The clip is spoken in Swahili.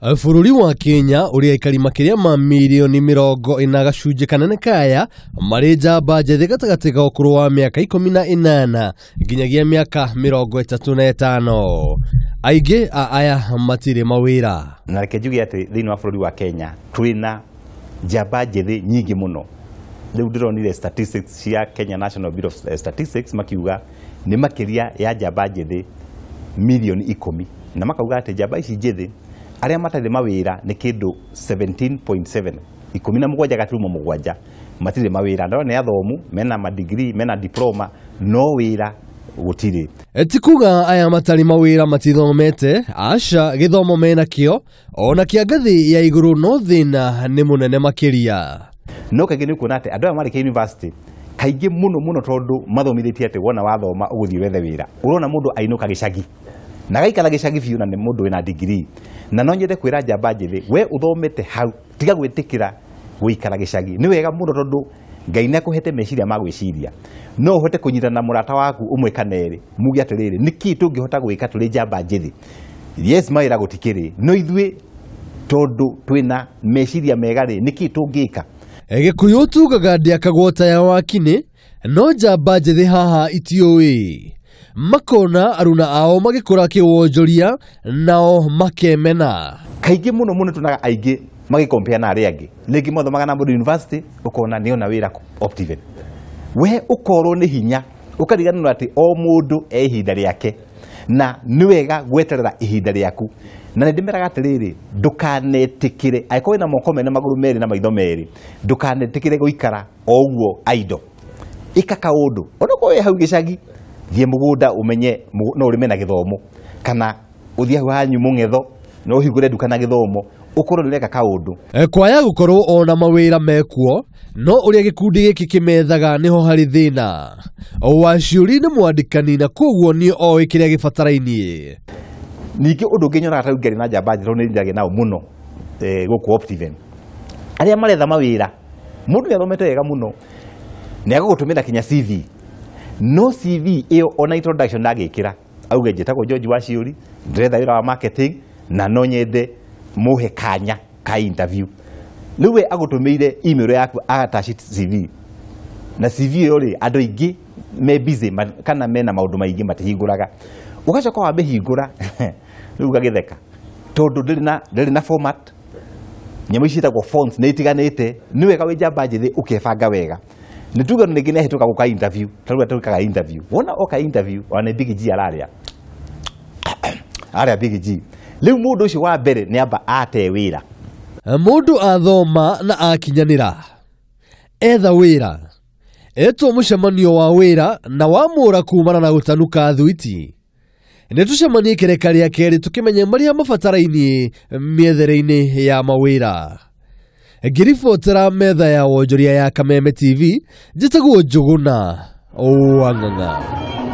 Bũrũri wa Kenya ũrĩa aikari makĩria ma milioni 40 gacunjĩ kanene kaya marĩ njamba njethĩ gatagatĩ ga ũkũrũ wa mĩaka 18 nginyagia mĩaka 35. Aingĩ a aya matirĩ mawĩra. Na reke njuge atĩ thĩinĩ wa bũrũri wa Kenya twĩna njamba njethĩ nyingĩ mũno. Rĩu ndĩronire statistics cia Kenya National Bureau of Statistics makiuga nĩ makĩria ya njamba njethĩ milioni 10 na makauga atĩ njamba ici njethĩ arĩa matarĩ mawĩra nĩ kĩndũ 17.7 17 gaturumo mũgwanja matirĩ mawĩra no nĩ athomu mena madigrii mena diploma no wĩra gũtirĩ. Ti kuga aya matarĩ mawĩra matithomete, aca gĩthomo mena kĩo ona kĩa ngathĩ ya igũrũ no thĩna nĩ mũnene makĩria. No kaingĩ nĩ kuona atĩ andũ aya marĩ university kaingĩ mũno tondũ mathomithĩtie atĩ wona wathoma ũgũthiĩ wethe wĩra. Ũrona mũndũ ainũka gĩcagi na gaikara gĩcagi biũ na nĩ mũndũ wĩna degree. Na no nyende kwĩra njamba njethĩ we uthomete hau tiga gwĩtĩkĩra gũikara gĩcagi. Nĩ wega mũno tondũ Ngai nĩakũhete meciria ma gwĩciria. No ũhote kũnyitana na mũrata waku ũmwe kana erĩ muge atĩrĩrĩ nĩkĩ tũngĩhota gwĩka tũrĩ njamba njethĩ. Yes mawĩra gũtikĩrĩ no ithuĩ tondũ twĩna meciria mega rĩ nĩkĩ tũngĩka. Gĩkũyũ tugaga ndĩakagwo ta ya wakinĩ no njamba njethĩ haha itiũĩ. Makona aruna ao magĩkũra kĩwonjoria nao makemena. Kaingĩ mũno tunaga aingĩ magĩkompea na arĩa angĩ. Rĩngĩ mathomaga na mũndũ university ũkona nĩona wĩra Optiven. We ũkorwo nĩ hinya ũkariganĩrwo atĩ o mũndũ e ihinda rĩake na nĩ wega gweterera ihinda rĩaku. Na nĩ ndĩmeraga atĩrĩrĩ ndũkanetĩkĩre angĩkorwo wĩna moko mena magũrũ merĩ na maitho merĩ ndũkanetĩkĩre gũikara o ũguo idle. Ĩka kaũndũ onakorwo wĩ hau gĩcagi thiĩ mũgũnda umenye no ũrĩme na gĩthomo kana ũthiĩ hau hanyu mũng'etho no ũhingũre nduka na gĩthomo ũkorwo nĩ ũreka kaũndũ. Kwaya gũkorwo ona mawĩra mekuo no ũrĩa gĩkundi gĩkĩ kĩmethaga nĩho harĩ thĩna. Waciũri nĩ mwandĩkani na koguo nĩ oĩ kĩrĩa gĩbatarainie. Ningĩ ũndũ ũngĩ nyonaga ta ngari na njamba njethĩ nĩ njage nao mũno gũkũ Optiven. Arĩa maretha mawĩra mũndũ nĩ athomete wega mũno nĩ agũgũtũmĩra kinya CV. No CV ĩyo ona introduction ndagĩkĩra auge njĩtagwo George Waciũri ndĩretha wĩra wa marketing na no nyende mũhe kanya ka interview. Rĩu we agũtũmĩire email yaku attach CV na CV ĩyo rĩ andũ aingĩ me busy kana mena maũndũ maingĩ matihingũraga. Ũgacoka wamĩhingũra rĩu ũgagĩtheka tondũ ndĩrĩ na format. Nyamũ ici ciĩtagwo fonts nĩ itiganĩte. Nĩ wega wĩ njamba njethĩ ũkebanga wega. Nĩ tuga ningĩ nĩ ahĩtũka gũka interview tarĩu atũkaga interview wona oka interview ona Big G arĩa Big G. Rĩu mũndũ ũcio wa mbere nĩ amba ate wĩra. Mũndũ athoma na akinyanĩra etha wĩra etwo mũcemanio wa wĩra na wamũra kumana na gũtanuka thwiti. Nĩ tũcemanie kĩreka rĩa kerĩ tũkĩmenya marĩa mabatarainie mĩethere-inĩ ya mawĩra. Ngĩribotera metha ya wonjoria ya Kameme TV njĩtagwo Njũgũna Wang'ang'a.